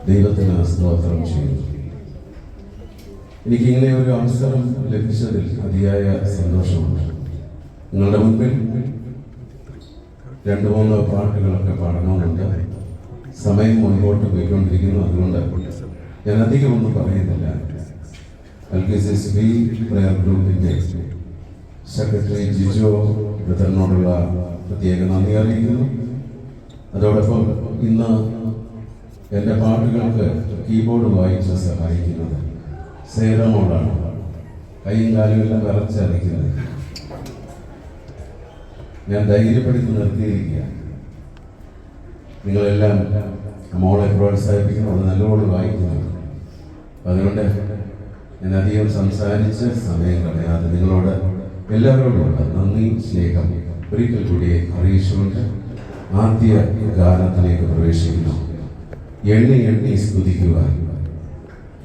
ദൈവത്തിന് സ്തോത്രം ചെയ്യുന്നു. എനിക്കിങ്ങനെ ഒരു അവസരം ലഭിച്ചതിൽ അതിയായ സന്തോഷമുണ്ട്. നിങ്ങളുടെ മുമ്പിൽ 2-3 പാട്ടുകളൊക്കെ പാടണമെന്നുണ്ട്. സമയം മുൻപോട്ട് പോയിക്കൊണ്ടിരിക്കുന്നു. അതുകൊണ്ട് ഞാൻ അധികമൊന്നും പറയുന്നില്ല. LKCSB പ്രയർ ഗ്രൂപ്പിൻ്റെ സെക്രട്ടറി ജിജോ ബ്രദറിനോടുള്ള പ്രത്യേക നന്ദി അറിയിക്കുന്നു. അതോടൊപ്പം ഇന്ന് എൻ്റെ പാട്ടുകൾക്ക് കീബോർഡ് വായിച്ച് സഹായിക്കുന്നത് സേറമോളാണ്. കൈയും കാലുമെല്ലാം വിറച്ചറിയിക്കുന്നത്. ഞാൻ ധൈര്യപ്പെടുത്തി നിർത്തിയിരിക്കുക. നിങ്ങളെല്ലാം മോളെ പ്രോത്സാഹിപ്പിക്കണം. അത് നല്ലോണം വായിക്കുന്നു. അതുകൊണ്ട് ഞാൻ അധികം സംസാരിച്ച് സമയം കളയാതെ നിങ്ങളോട് എല്ലാവരോടുമുള്ള നന്ദി, സ്നേഹം ഒരിക്കൽ കൂടി അറിയിച്ചുകൊണ്ട് ആദ്യ ഗാനത്തിലേക്ക് പ്രവേശിക്കുന്നു. എണ്ണി എണ്ണി സ്തുതിക്കുവാൻ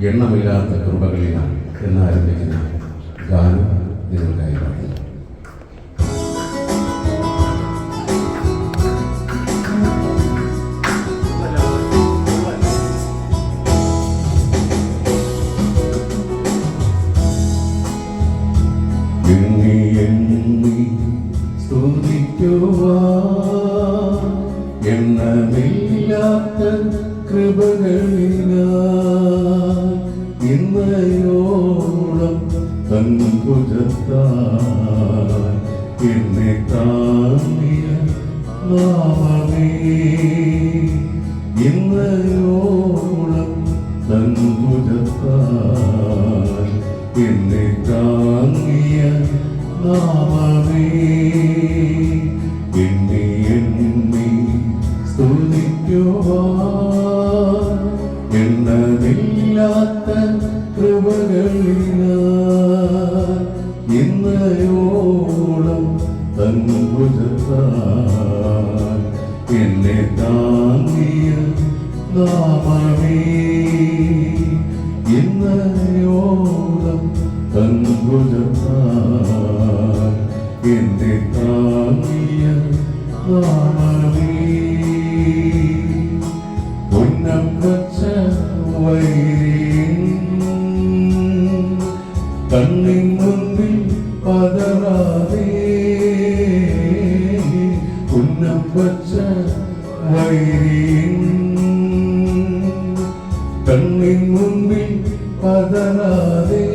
എണ്ണമില്ലാത്ത കൃപകളിലാണ് എന്നാരംഭിക്കുന്ന ഗാനം നിങ്ങൾക്കായി പാടുന്നു. എണ്ണി എണ്ണി സ്തുതിക്കുവാൻ എണ്ണമില്ലാത്ത കൃപകളിനാൽ ഇന്നയോളം തൻഭുജത്താൽ എന്നെ താങ്ങിയ നാമമേ, ഇന്നയോളം തൻഭുജത്താൽ എന്നെ താങ്ങിയ നാമമേ, എണ്ണി എണ്ണി സ്തുതിക്കുവാൻ എണ്ണമില്ലാത്ത കൃപകളിനാൽ ഇന്നയോളം തൻഭുജത്താൽ എന്നെ താങ്ങിയ നാമമേ, ഇന്നയോളം തൻഭുജത്താൽ എന്നെ താങ്ങിയ നാമമേ. ഉന്നം വച്ച വൈരിൻ കണ്ണിൻ മുൻപിൽ പതറാതെ, ഉന്നം വച്ച വൈരിൻ കണ്ണിൻ മുൻപിൽ പതറാതെ,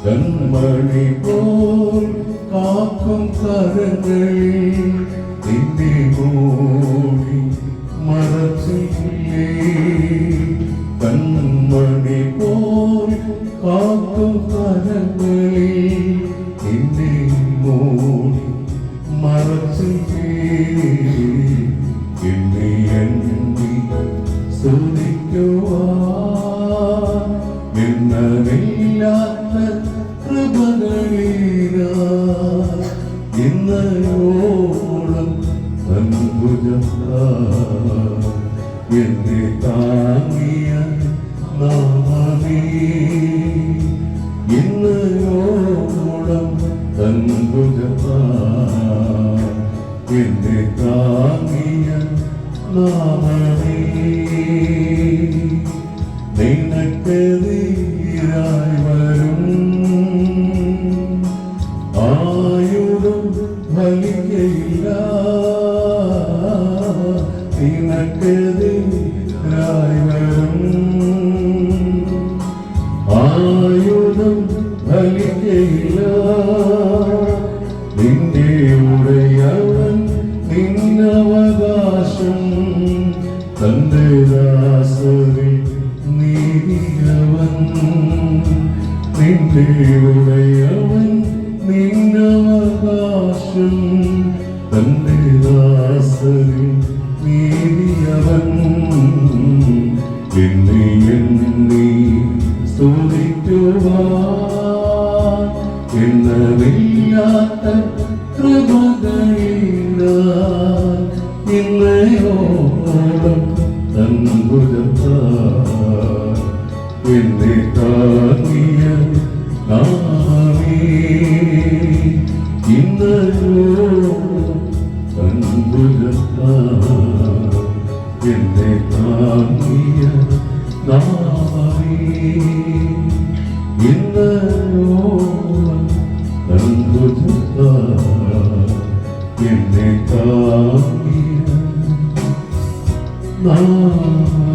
കൺമണി പോൽ കാക്കും കരങ്ങൾ നിന്റെ മൂടി മറച്ചില്ലേ, കൺമണി പോൽ കാക്കും കരങ്ങളിൽ നിന്റെ മൂടി മറച്ചില്ലേ, എണ്ണി എണ്ണി സ്തുതിക്കുവാൻ എണ്ണമില്ലാത്ത കൃപകളിനാൽ ഇന്നയോളം തൻഭുജത്താൽ എന്നെ താങ്ങിയ നാമമേ, ഇന്നയോളം തൻഭുജത്താൽ എന്നെ താങ്ങിയ നാമമേ, നിനക്കെതിരായി വരും ആയുധം ഫലിക്കയില്ല, നിനക്കെതിരായി വരും ആയുധം ഫലിക്കയില്ല, നിന്റെ ഉടയവൻ നിന്നവകാശം തന്റെ ദാസരിൽ നീതിയവൻ, നിന്റെ ഉടയവൻ നിന്നവകാശം തന്റെ ദാസരിൽ നീതിയവൻ, എണ്ണി എണ്ണി സ്തുതിക്കുവാൻ എണ്ണമില്ലാത്ത കൃപകളിനാൽ ഇന്നയോളം തൻഭുജത്താൽ എന്നെ താങ്ങിയ നാമമേ, ഇന്നയോളം തൻഭുജത്താൽ എന്നെ താങ്ങിയ നാമമേ ഇന്നോളം അത്ഭുതത്താൽ എന്നെ താങ്ങിയ നാമമേ